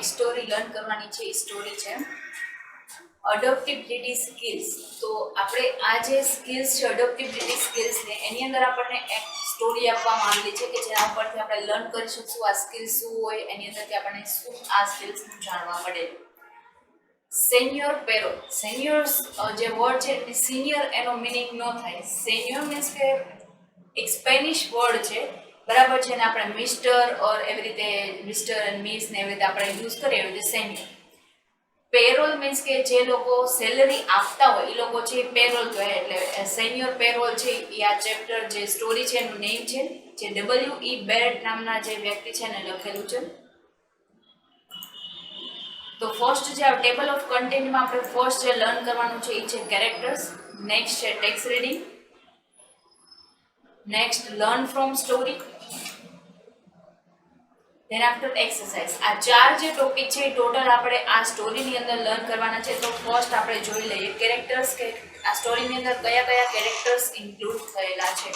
એક story learn કરવાની છે. એ સ્ટોરી છે અડોપ્ટિબિલિટી સ્કિલ્સ. તો આપણે આ જે સ્કિલ્સ છે અડોપ્ટિબિલિટી સ્કિલ્સ ને એની અંદર આપણને એક સ્ટોરી આપવામાં આવેલી છે કે જેના ઉપરથી આપણે લર્ન કરી શકશું આ સ્કિલ શું હોય, એની અંદરથી આપણને શું આ સ્કિલ્સનું જાણવા મળે. સેન્યોર પેરોલ. સેન્યોર જે વર્ડ છે સિનિયર એનો મિનિંગ ન થાય. સેન્યોર મીન્સ કે એક સ્પેનિશ વર્ડ છે, બરાબર છે, ને આપણે મિસ્ટર ઓર એવી રીતે મિસ્ટર એન્ડ મિસ ને એવી રીતે આપણે યુઝ કરીએ એવી રીતે સેન્યોર. પેરોલ મીન્સ કે જે લોકો સેલરી આપતા હોય એ લોકો છે પેરોલ કહેવાય. એટલે સેન્યોર પેરોલ છે એ આ ચેપ્ટર જે સ્ટોરી છે એનું નેમ છે, જે W.E. બેરેટ નામના જે વ્યક્તિ છે ને લખેલું છે. તો ફર્સ્ટ જે ટેબલ ઓફ કન્ટેન્ટમાં આપણે ફર્સ્ટ જે લર્ન કરવાનું છે એ છે કેરેક્ટર્સ. નેક્સ્ટ છે text reading. Next learn from story. Than after exercise. આ ચાર જે ટોપિક છે એ ટોટલ આપણે આ સ્ટોરીની અંદર લર્ન કરવાના છે. તો ફર્સ્ટ આપણે જોઈ લઈએ કેરેક્ટર્સ, કે આ સ્ટોરીની અંદર કયા કયા કેરેક્ટર્સ ઇન્ક્લુડ થયેલા છે.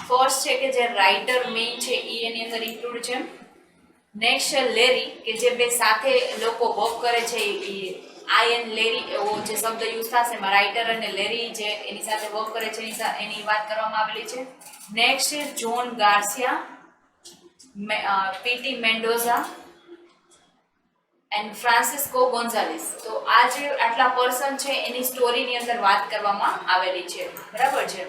ફર્સ્ટ છે કે જે રાઇટર મેઇન છે એ એની અંદર ઇન્ક્લુડ છે. નેક્સ્ટ છે લેરી, કે જે બે સાથે લોકો વર્ક કરે છે. આઈ એન્ડ લેરી એવો જે શબ્દ યુઝ થશે એમાં રાઇટર અને લેરી જે એની સાથે વર્ક કરે છે એની વાત કરવામાં આવેલી છે. નેક્સ્ટ છે જોન ગાર્સિયા, પીટી મેન્ડોઝા એન્ડ ફ્રાન્સિસ્કો ગોન્ઝાલેસ. તો આ જે આટલા પર્સન છે એની સ્ટોરીની અંદર વાત કરવામાં આવેલી છે, બરાબર છે.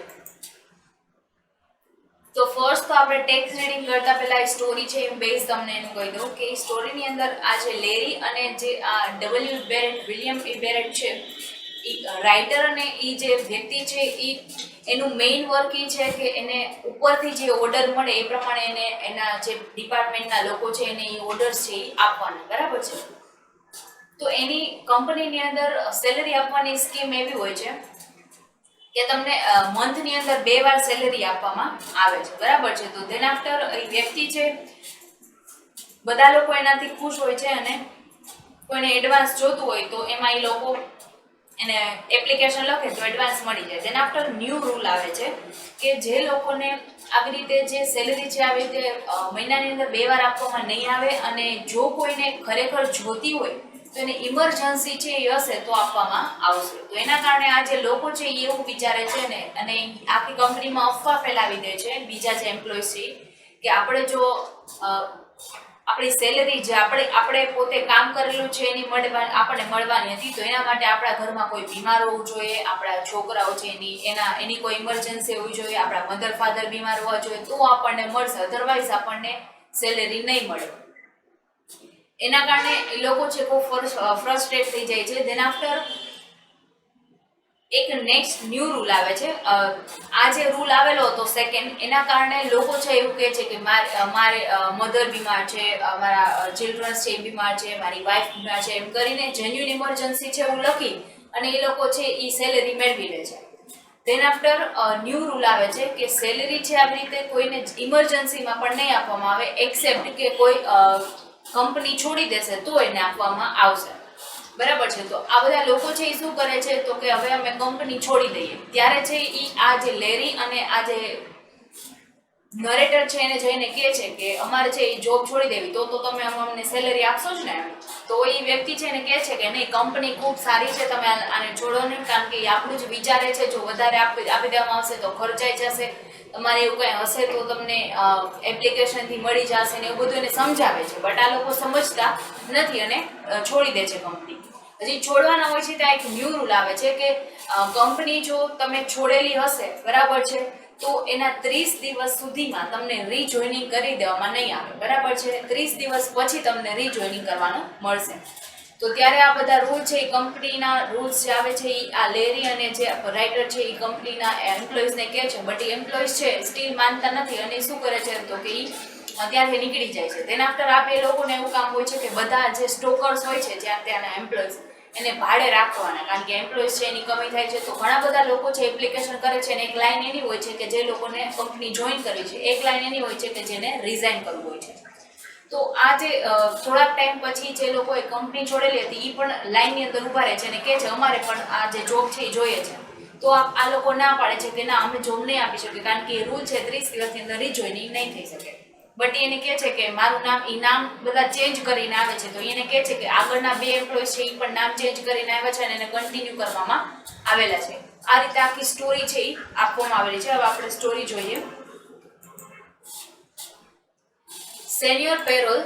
તો ફર્સ્ટ તો આપણે ટેક્સ્ટ રીડિંગ કરતા પહેલા સ્ટોરી છે એ બેઝ તમને એનું કહી દઉં કે સ્ટોરીની અંદર આ જે લેરી અને જે આ W. Barrett, William E. Barrett છે એ રાઇટર અને એ જે વ્યક્તિ છે એ એનું મેઇન વર્ક એ છે કે એને ઉપરથી જે ઓર્ડર મળે એ પ્રમાણે એને એના જે ડિપાર્ટમેન્ટના લોકો છે એને એ ઓર્ડર્સ છે એ આપવાના, બરાબર છે. તો એની કંપનીની અંદર સેલરી આપવાની સ્કીમ એવી હોય છે કે તમને મંથની અંદર 2 વાર સેલરી આપવામાં આવે છે, બરાબર છે. તો ધેન આફ્ટર એ વ્યક્તિ છે બધા લોકો એનાથી ખુશ હોય છે અને કોઈને એડવાન્સ જોતું હોય તો એમાં એ લોકો એને એપ્લિકેશન લખે તો એડવાન્સ મળી જાય. ધેન આફ્ટર ન્યૂ રૂલ આવે છે કે જે લોકોને આવી રીતે જે સેલરી છે આવી રીતે મહિનાની અંદર 2 વાર આપવામાં નહીં આવે અને જો કોઈને ખરેખર જોતી હોય તો એને ઇમરજન્સી છે એ હશે તો આપવામાં આવશે. તો એના કારણે આ જે લોકો છે એ એવું વિચારે છે ને અને આખી કંપનીમાં અફવા ફેલાવી દે છે બીજા જે એમ્પ્લોઈઝ છે કે આપણે જો આપણી સેલરી જે આપણે પોતે કામ કરેલું છે એની આપણને મળવાની હતી તો એના માટે આપણા ઘરમાં કોઈ બીમાર હોવું જોઈએ, આપણા છોકરાઓ છે એની કોઈ ઇમરજન્સી હોવી જોઈએ, આપણા મધર ફાધર બીમાર હોવા જોઈએ તો આપણને મળશે, અધરવાઇઝ આપણને સેલેરી નહીં મળે. એના કારણે એ લોકો છે બહુ ફ્રસ્ટ્રેટ થઈ જાય છે. ધેન આફ્ટર એક નેક્સ્ટ ન્યૂ રૂલ આવે છે. આ જે રૂલ આવેલો હતો સેકન્ડ, એના કારણે લોકો છે એવું કહે છે કે મારે મધર બીમાર છે, મારા ચિલ્ડ્રન્સ છે એ બીમાર છે, મારી વાઈફ બીમાર છે, એમ કરીને જેન્યુઅન ઇમરજન્સી છે એવું લખી અને એ લોકો છે એ સેલેરી મેળવી લે છે. ધેન આફ્ટર ન્યૂ રૂલ આવે છે કે સેલેરી છે આવી રીતે કોઈને ઇમરજન્સીમાં પણ નહીં આપવામાં આવે એક્સેપ્ટ કે કોઈ કંપની છોડી દેશે તો એને આપવામાં આવશે, બરાબર છે. તો આ બધા લોકો છે એ શું કરે છે તો કે હવે અમે કંપની છોડી દઈએ ત્યારે છે એ આ જે લેરી અને આ જે નરેટર છે એને જઈને કહે છે કે અમારે છે એ જોબ છોડી દેવી તો તમે અમને સેલેરી આપશો જ ને. તો એ વ્યક્તિ છે એને કહે છે કે નહીં, કંપની ખૂબ સારી છે, તમે આને છોડો નહીં, કારણ કે એ આપણું જ વિચારે છે, જો વધારે આપી દેવામાં આવશે તો ખર્ચાઈ જશે, તમારે એવું કંઈ હશે તો તમને એપ્લિકેશનથી મળી જશે ને એવું બધું એને સમજાવે છે. બટ આ લોકો સમજતા નથી અને છોડી દે છે કંપની. હજી છોડવાના હોય છે ત્યાં એક ન્યૂ રૂલ આવે છે કે કંપની જો તમે છોડેલી હશે, બરાબર છે, તો એના 30 દિવસ સુધીમાં તમને રીજોઈનિંગ કરી દેવામાં નહીં આવે, બરાબર છે. 30 દિવસ પછી તમને રીજોઈનિંગ કરવાનું મળશે. તો ત્યારે આ બધા રૂલ છે એ કંપનીના રૂલ્સ જે આવે છે એ આ લેરી અને જે રાઇટર છે એ કંપનીના એમ્પ્લોઈઝને કહે છે, બટ એ એમ્પ્લોઈઝ છે સ્ટીલ માનતા નથી અને શું કરે છે તો કે એ ત્યાંથી નીકળી જાય છે. તેના આફ્ટર આ બે લોકોને એવું કામ હોય છે કે બધા જે સ્ટોકર્સ હોય છે જ્યાં ત્યાંના એમ્પ્લોઈઝ એને ભાડે રાખવાના, કારણ કે એમ્પ્લોઈઝ છે એની કમી થાય છે. તો ઘણા બધા લોકો છે એપ્લિકેશન કરે છે અને એક લાઈન એની હોય છે કે જે લોકોને કંપની જોઈન કરવી છે, એક લાઈન એની હોય છે કે જેને રિઝાઇન કરવું હોય છે. તો આ જે થોડાક ટાઈમ પછી જે લોકોએ કંપની છોડેલી હતી એ પણ લાઈનની અંદર ઊભા રહે છે અને કહે છે અમારે પણ આ જે જોબ છે એ જોઈએ છે. તો આ લોકો ના પાડે છે કે ના, અમે જોબ નહીં આપી શકીએ, કારણ કે એ રૂલ છે 30 દિવસની અંદર રીજોઈનિંગ નહીં થઈ શકે, બટ એને કહે છે કે મારું નામ, એ નામ બધા ચેન્જ કરીને આવે છે, તો એને કહે છે કે આગળના 2 એમ્પ્લોઈઝ છે એ પણ નામ ચેન્જ કરીને આવ્યા છે અને એને કન્ટિન્યુ કરવામાં આવેલા છે. આ રીતે આખી સ્ટોરી છે એ આપવામાં આવેલી છે. હવે આપણે સ્ટોરી જોઈએ. Senior payroll.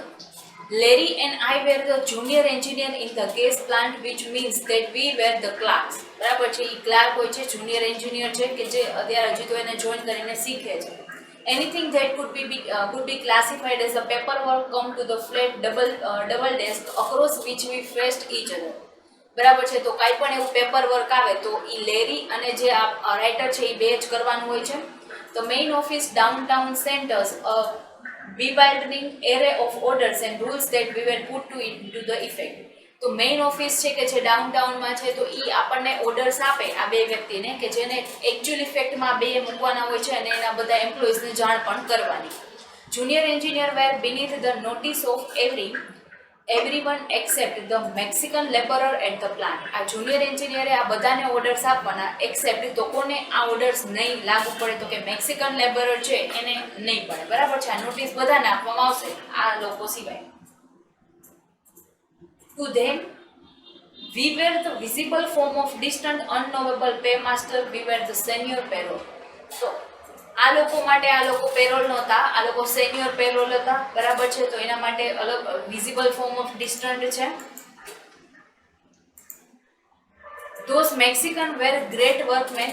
Larry and I were the junior engineer in the gas plant, which means that we were the clerks. બરાબર છે, એ ક્લાર્ક હોય છે, જુનિયર એન્જિનિયર છે કે જે અત્યારે હજી તો એને જોઈન કરીને શીખે છે. Anything that could be classified as a paperwork come to the flat double desk across which we faced each other. બરાબર છે, તો કાંઈ પણ એવું પેપર વર્ક આવે તો એ લેરી અને જે આ રાઇટર છે એ બે જ કરવાનું હોય છે. The main office downtown centers a bewildering array of orders and rules that we were put into the effect. તો મેઇન ઓફિસ છે કે જે ડાઉનટાઉનમાં છે તો એ આપણને ઓર્ડર્સ આપે આ બે વ્યક્તિને કે જેને એકચ્યુઅલ ઇફેક્ટમાં બે મૂકવાના હોય છે અને એના બધા એમ્પ્લોઈઝને જાણ પણ કરવાની. Junior engineer were beneath the notice of everyone except the Mexican laborer at the plant. આ જુનિયર એન્જિનિયરે આ બધાને ઓર્ડર્સ આપવાના એક્સેપ્ટ તો કોને આ ઓર્ડર્સ નહીં લાગુ પડે તો કે મેક્સિકન લેબરર છે એને નહીં પડે. બરાબર છે, આ નોટિસ બધાને આપવામાં આવશે આ લોકો સિવાય. To them, we were the visible form of distant, unknowable paymaster. We were the senior payroll. તો આ લોકો માટે આ લોકો પેરોલ નહોતા, આ લોકો સેનિયર પેરોલ હતા. બરાબર છે, તો એના માટે અલગ વિઝિબલ ફોર્મ ઓફ ડિસ્ટન્ટ છે. Those Mexican were great workmen.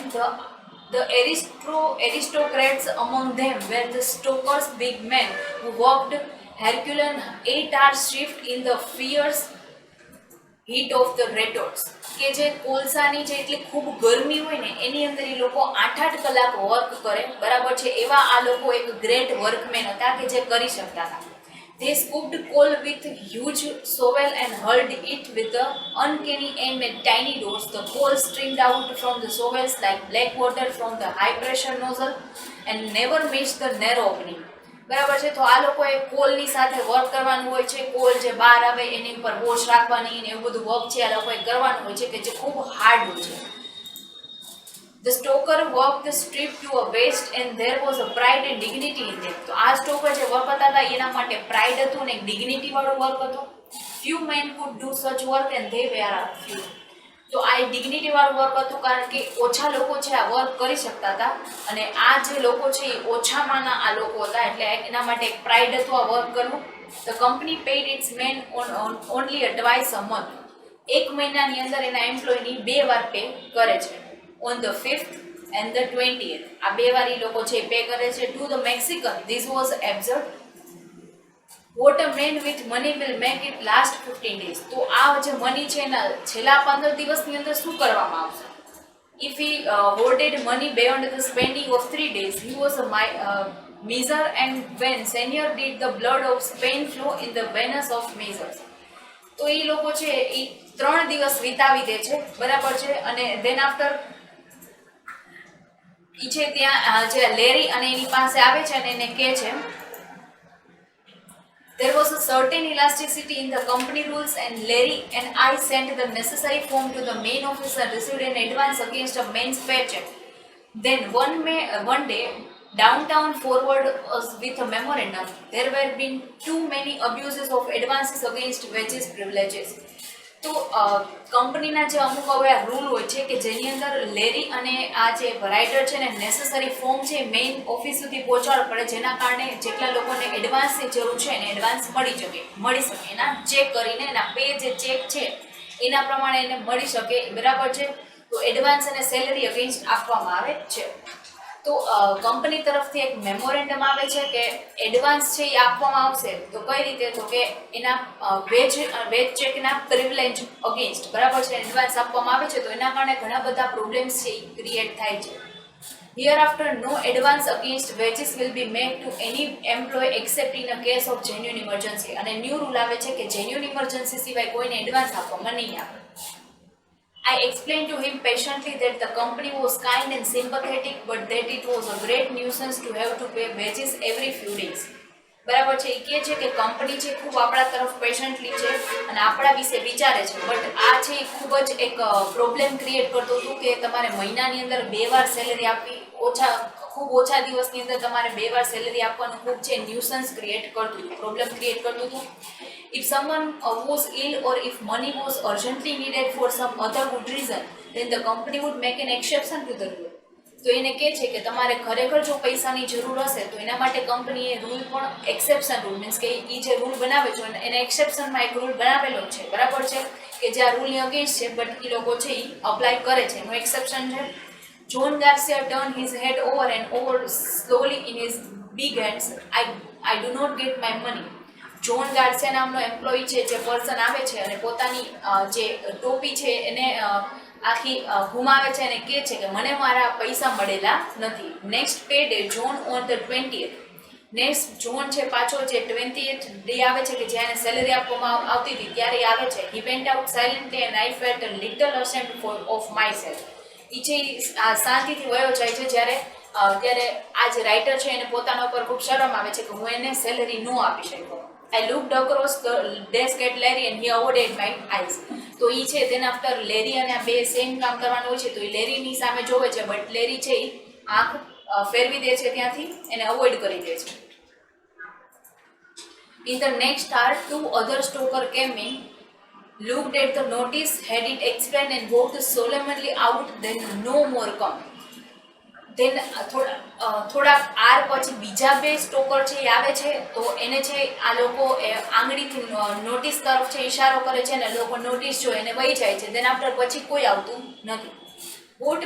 The aristocrats among them were the stokers, big men who worked Herculean 8-hour shift in the fierce heat of the retorts. કે જે કોલસાની જે એટલી ખૂબ ગરમી હોય ને એની અંદર એ લોકો 8-8 કલાક વર્ક કરે. બરાબર છે, એવા આ લોકો એક ગ્રેટ વર્કમેન હતા કે જે કરી શકતા હતા. They scooped coal with huge shovel and hurled it with the uncanny aim at tiny doors. The coal streamed out from the shovels like black water from the high pressure nozzle and never missed the narrow opening. બરાબર છે, તો આ લોકોએ કોલની સાથે work કરવાનું હોય છે. Call જે બહાર આવે એની ઉપર વોશ રાખવાની ને એવું બધું વર્ક છે આ લોકોએ કરવાનું હોય છે કે જે ખૂબ હાર્ડ હોય છે. The stoker worked the strip to a waist and there was a pride and dignity in them. તો આ સ્ટોકર જે વર્ક કરતા હતા એના માટે પ્રાઇડ હતું ને ડિગ્નિટી વાળું વર્ક હતું. Few men could do such work and they were few. તો આ ડિગ્નિટી વાળું વર્ક હતું કારણ કે ઓછા લોકો છે આ વર્ક કરી શકતા હતા અને આ જે લોકો છે એ ઓછામાંના આ લોકો હતા એટલે એના માટે એક પ્રાઇડ હતું આ વર્ક કરવું. The company paid its men only twice a month. એક મહિનાની અંદર એના એમ્પ્લોયની 2 વાર પે કરે છે. On the 5th and the 20th. આ 2 વાર એ લોકો છે પે કરે છે. To the Mexican this was absurd. What a man with money will make it last 15 days. તો આ જે મની છે એના છેલ્લા 15 દિવસની અંદર શું કરવામાં આવશે? If he hoarded money beyond the spending of 3 days, he was a miser, and when senior did the blood of Spain flow in the veins of misers. તો એ લોકો છે એ 3 દિવસ વિતાવી દે છે. બરાબર છે, અને then after ઈ છે ત્યાં જે લેરી અને એની પાસે આવે છે અને એને કહે છે there was a certain elasticity in the company rules and Larry and I sent the necessary form to the main office and received an advance against a man's paycheck. Then one day downtown forward us with a memorandum. There were been too many abuses of advances against wages privileges. તો કંપનીના જે અમુક હવે rule હોય છે કે જેની અંદર લેરી અને આ જે રાઇટર છે ને નેસેસરી ફોર્મ છે મેઇન ઓફિસ સુધી પહોંચાડવું પડે જેના કારણે જેટલા લોકોને એડવાન્સની જરૂર છે એને એડવાન્સ મળી શકે એના ચેક કરીને એના પે જે ચેક છે એના પ્રમાણે એને મળી શકે. બરાબર છે, તો એડવાન્સ અને સેલરી અગેન્સ્ટ આપવામાં આવે છે. તો કંપની તરફથી એક મેમોરેન્ડમ આવે છે કે એડવાન્સ છે એ આપવામાં આવશે. તો કઈ રીતે? તો કે એના વેજ ચેકના પ્રિવિલેજ અગેન્સ્ટ. બરાબર છે, એડવાન્સ આપવામાં આવે છે તો એના કારણે ઘણા બધા પ્રોબ્લેમ્સ છે એ ક્રિએટ થાય છે. Hereafter no advance against wages will be made to any employee except in a case of genuine emergency. અને ન્યૂ રૂલ આવે છે કે જેન્યુઅન ઇમરજન્સી સિવાય કોઈને એડવાન્સ આપવામાં નહીં આવે. I explained to him patiently that the company was kind and sympathetic, but that it was a great nuisance to have to pay wages every few days. બરાબર છે, એ કહે છે કે કંપની છે ખૂબ આપણા તરફ પેશન્ટલી છે અને આપણા વિશે વિચારે છે, બટ આ છે એ ખૂબ જ એક પ્રોબ્લેમ ક્રિએટ કરતો હતું કે તમારે મહિનાની અંદર 2 વાર સેલરી આપવી ખૂબ ઓછા દિવસની અંદર તમારે 2 વાર સેલેરી આપવાનું ખૂબ છે ન્યુસન્સ ક્રિએટ કરતું હતું, પ્રોબ્લેમ ક્રિએટ કરતું હતું. If someone was ill or if money was urgently needed for some other good reason, then the company would make an exception to the rule. તો એને કહે છે કે તમારે ખરેખર જો પૈસાની જરૂર હશે તો એના માટે કંપનીએ રૂલ પણ એક્સેપ્શન રૂલ મીન્સ કે એ જે રૂલ બનાવે છે એને એક્સેપ્શનમાં એક રૂલ બનાવેલો છે, બરાબર છે, કે જે આ રૂલની અગેન્સ્ટ છે બટ એ લોકો છે એ અપ્લાય કરે છે, એનું એક્સેપ્શન છે. John Garcia turned his head over and over slowly in his big hands. I do not get my money. John Garcia નામનો એમ્પ્લોયી છે, જે પર્સન આવે છે અને પોતાની જે ટોપી છે એને આખી ઘુમાવે છે અને કહે છે કે મને મારા પૈસા મળેલા નથી. Next payday June on the 20th. Next June છે પાછો જે 20th ડે આવે છે કે જ્યારે સેલેરી આપવામાં આવતી હતી ત્યારે આવે છે. He went out silently and I felt a little ashamed of myself. એ છે શાંતિથી વયો જાય છે જ્યારે ત્યારે આ જે રાઇટર છે એને પોતાના ઉપર ખૂબ શરમ આવે છે કે હું એને સેલેરી ન આપી શક્યો. I looked across the desk at Larry and he avoided my eyes. તો એ છે then after લેરી અને આ બે સેમ કામ કરવાનું હોય છે તો એ લેરીની સામે જોવે છે બટ લેરી છે એ આંખ ફેરવી દે છે ત્યાંથી, એને અવોઇડ કરી દે છે. In the next hour, 2 other stoker came in, looked at the notice, had it explained and walked solemnly out, then no more come. then થોડાક આર પછી બીજા 2 સ્ટોકર છે એ આવે છે તો એને છે આ લોકો આંગળીથી નોટિસ તરફ છે ઇશારો કરે છે અને લોકો નોટિસ જો એને વહી જાય છે. then after પછી કોઈ આવતું નથી. What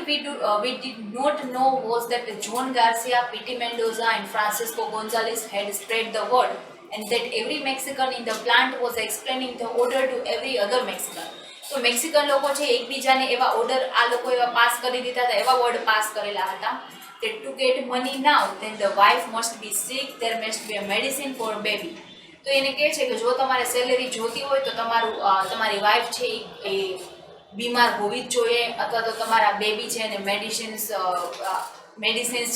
we did not know was that John Garcia, P.T. Mendoza and Francisco Gonzalez had spread the word and that every Mexican in the plant was explaining the order to every other Mexican. તો Mexican લોકો છે એકબીજાને એવા order આ લોકો એવા pass કરી દીધા હતા, એવા વર્ડ પાસ કરેલા હતા that to get money now then the wife must be sick, there must be a medicine for a baby. તો એને કહે છે કે જો તમારે સેલેરી જોતી હોય તો તમારી વાઈફ છે એ બીમાર હોવી જ જોઈએ અથવા તો તમારા બેબી છે એને મેડિસિન્સ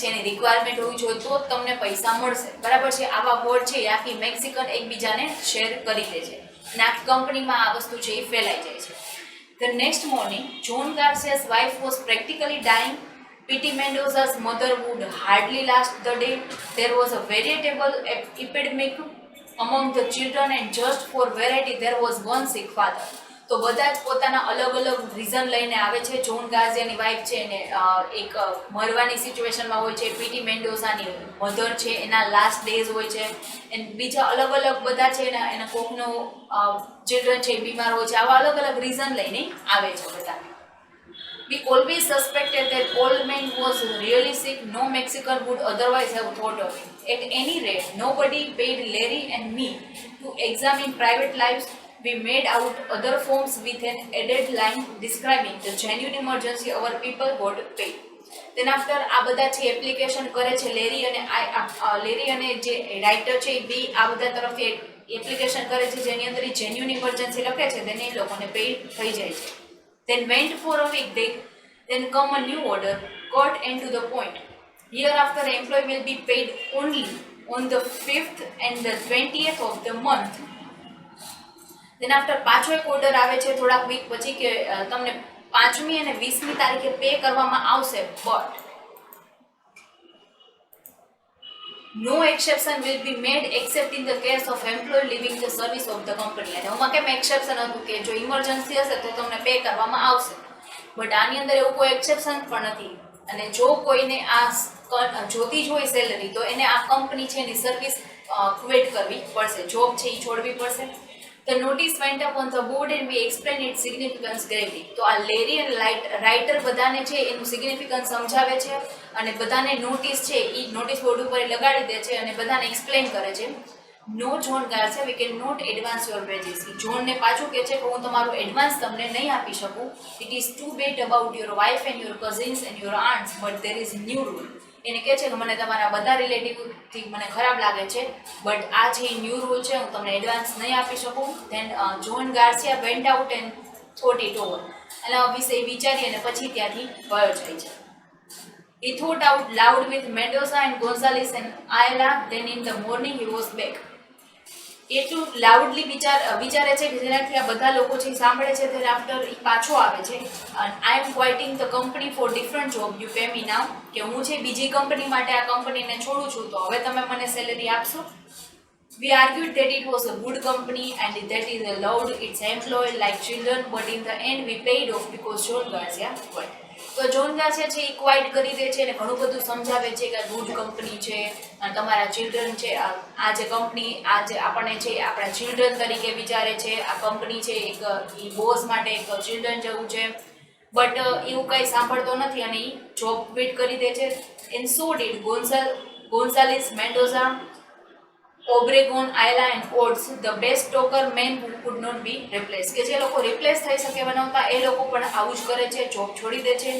છે એની રિક્વાયરમેન્ટ હોવી જોઈએ તો જ તમને પૈસા મળશે, બરાબર છે. આવા વર્ડ છે એ આખી મેક્સિકન એકબીજાને શેર કરી દે છે અને આખી કંપનીમાં આ વસ્તુ છે એ ફેલાઈ જાય છે. The next morning, John Garcia's wife was practically dying. P.T. Mendoza's mother would hardly last the day. There was a veritable epidemic among the children and just for variety there was one sick father. તો બધા જ પોતાના અલગ અલગ reason લઈને આવે છે. John ગાર્સિયાની wife છે એને એક મરવાની સિચ્યુએશનમાં હોય છે, પીટી મેન્ડોઝાની મધર છે એના લાસ્ટ ડેઝ હોય છે એન્ડ બીજા અલગ અલગ બધા છે એના કોકનો ચિલ્ડ્રન છે બીમાર હોય છે. આવા અલગ અલગ રીઝન લઈને આવે છે બધા. We always suspected that old man was really sick. No Mexican would otherwise have thought of it. At any rate, nobody paid Larry and me to examine private lives. We made out other forms with an added line describing the genuine emergency our people got paid. Then after આ બધા છે application કરે છે Larry અને જે writer છે એ બી આ બધા તરફથી એપ્લિકેશન કરે છે જેની અંદર એ જેન્યુઇન ઇમરજન્સી લખે છે તેને એ લોકોને પેઇડ થઈ જાય છે. Then went for a week, then come a new order, cut and to the point. Hereafter the employee will be paid only on the 5th and the 20th of the month. Then after પાછો એક order આવે છે થોડાક week પછી કે તમને 5મી અને 20મી તારીખે પે કરવામાં આવશે but no exception will be made except in the case of employee leaving the service of the company. અને હું કેમ એક્સેપ્શન હતું કે જો ઇમરજન્સી હશે તો તમને પે કરવામાં આવશે બટ આની અંદર એવું કોઈ એક્સેપ્શન પણ નથી અને જો કોઈને આ જોતી જ હોય સેલરી તો એને આ કંપની છે એની સર્વિસ ક્વિટ કરવી પડશે, જોબ છે એ છોડવી પડશે. The notice went up on the board and we explained its significance gravely. તો આ લેરી અને રાઇટર બધાને છે એનું સિગ્નિફિકન્સ સમજાવે છે અને બધાને નોટિસ છે એ નોટિસ બોર્ડ ઉપર લગાડી દે છે અને બધાને એક્સપ્લેન કરે છે. No John Garcia we can not advance your wages. જોનને પાછું કહે છે કે હું તમારું એડવાન્સ તમને નહીં આપી શકું. It is too bad about your wife and your cousins and your aunts but there is new rule. એને કહે છે કે મને તમારા બધા રિલેટિવથી મને ખરાબ લાગે છે બટ આ જે ન્યૂ રૂલ છે હું તમને એડવાન્સ નહીં આપી શકું. Then John Garcia went out and thought it over. એના વિશે વિચારી અને પછી ત્યાંથી વયો જાય છે. He thought out loud with Mendoza and Gonzalez and Ayala. Then in the morning he was back. એટલું લાઉડલી વિચારે છે કે જેનાથી આ બધા લોકો છે સાંભળે છે ત્યારે આફ્ટર એ પાછો આવે છે I am quitting the company for different job you pay me now, કે હું છે બીજી કંપની માટે આ કંપનીને છોડું છું તો હવે તમે મને સેલેરી આપશો. We argued that it was a good company and that it allowed its employees like children, but in the end we paid off because John Garcia quit. તો જોન ગાર્સિયા છે એ ક્વાઇટ કરી દે છે અને ઘણું બધું સમજાવે છે કે ગુડ કંપની છે અને તમારા ચિલ્ડ્રન છે, આ જે કંપની આ જે આપણને છે આપણા ચિલ્ડ્રન તરીકે વિચારે છે, આ કંપની છે એક એ બોસ માટે એક ચિલ્ડ્રન જેવું છે, બટ એવું કંઈ સાંભળતો નથી અને એ જોબ ક્વિટ કરી દે છે. And so did Gonzalez Mendoza, Obregon, Ayala and Oates, the best talker man who could not be replace, કે જે લોકો રિપ્લેસ થઈ શકે બનાવતા એ લોકો પણ આવું જ કરે છે, જોબ છોડી દે છે.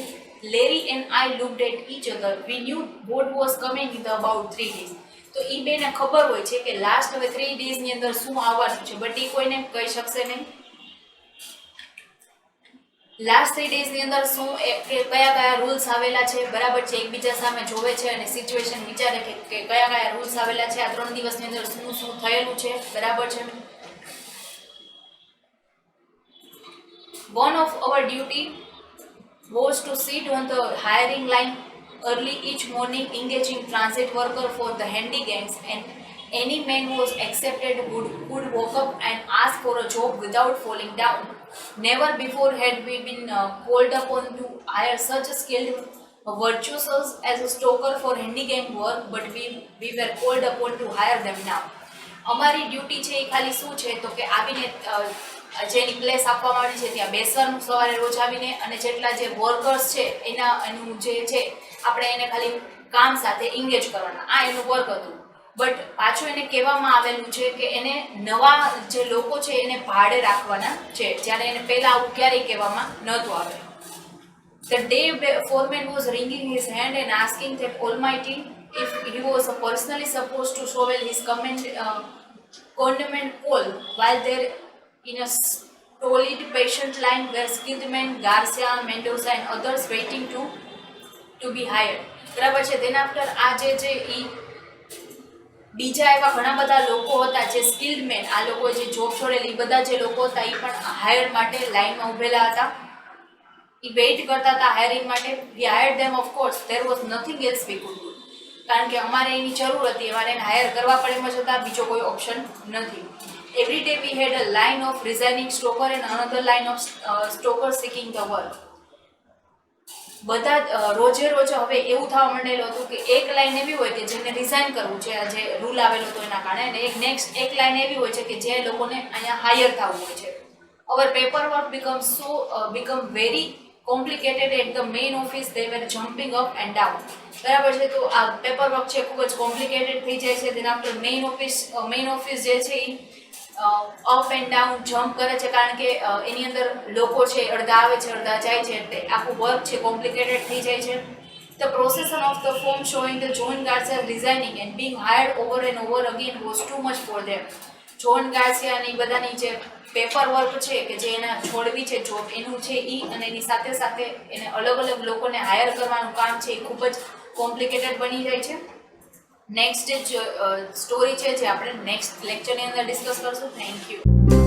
Larry and I looked at each other, we knew what was coming in about 3 days. તો એ બેને ખબર હોય છે કે લાસ્ટ હવે 3 daysની અંદર શું આવવાનું છે, બટ એ કોઈને કહી શકશે નહીં. લાસ્ટ 3 daysની અંદર શું કયા રૂલ્સ આવેલા છે, બરાબર છે, એકબીજા સામે જોવે છે અને સિચ્યુએશન વિચારે કે કયા રૂલ્સ આવેલા છે, આ 3 દિવસની અંદર શું થયેલું છે, બરાબર છે. One of our duty was to sit on the hiring line early each morning, engaging transit worker for the handy gangs, and any man who was accepted would walk up and ask for a job without falling down. Never before had we been called upon to hire such a skilled virtuosos as a stoker for handy gang work, but we were called upon to hire them now. અમારી duty છે એ ખાલી શું છે તો કે આવીને જેની place આપવામાં આવી છે ત્યાં બેસવાનું સવારે રોજ આવીને, અને જેટલા જે વર્કર્સ છે એનું જે છે આપણે એને ખાલી કામ સાથે એંગેજ કરવાના, આ એનું વર્ક હતું. બટ પાછું એને કહેવામાં આવેલું છે કે એને નવા જે લોકો છે એને ભાડે રાખવાના છે, જ્યારે એને પહેલાં આવું ક્યારેય કહેવામાં નહોતું આવે. The day foreman was wringing his hand and asking that Almighty if he was personally supposed to shovel his condiment coal, while there in a stolid patient line were skilled men Garcia, Mendoza and others waiting to be hired. બરાબર છે. then after આ જે બીજા એવા ઘણા બધા લોકો હતા જે સ્કિલ્ડ મેન, આ લોકો જે જોબ છોડેલી બધા જે લોકો હતા એ પણ હાયર માટે લાઈનમાં ઉભેલા હતા, એ વેઇટ કરતા હતા હાયરિંગ માટે. We hired them, of course there was nothing else we could do, કારણ કે અમારે એની જરૂર હતી, અમારે એને હાયર કરવા પડે, એમ છતાં બીજો કોઈ ઓપ્શન નથી. Every day we had a line of resigning stocker and another line of stocker seeking the work. બધા રોજે હવે એવું થવા માંડેલું હતું કે એક લાઈન એવી હોય કે જેને રિઝાઇન કરવું છે, આ જે રૂલ આવેલો હતો એના કારણે, અને એક લાઈન એવી હોય છે કે જે લોકોને અહીંયા હાયર થવું હોય છે. Our paper work become very complicated at the main office, they were jumping up and down. બરાબર છે. તો આ પેપર વર્ક છે ખૂબ જ કોમ્પ્લિકેટેડ થઈ જાય છે. તેના આફ્ટર મેઇન ઓફિસ જે છે એ અપ એન્ડ ડાઉન જમ્પ કરે છે, કારણ કે એની અંદર લોકો છે અડધા આવે છે અડધા જાય છે, એટલે આખું વર્ક છે કોમ્પ્લિકેટેડ થઈ જાય છે. The procession of the form showing the John Garcia resigning and being hired over and over again was too much for them. John ગાર્સિયાની બધાની જે પેપર વર્ક છે કે જે એના છોડવી છે જોબ એનું છે અને એની સાથે સાથે એને અલગ અલગ લોકોને હાયર કરવાનું કામ છે એ ખૂબ જ કોમ્પ્લિકેટેડ બની જાય છે. નેક્સ્ટ જ સ્ટોરી છે જે આપણે નેક્સ્ટ લેક્ચરની અંદર ડિસ્કસ કરશું. Thank you.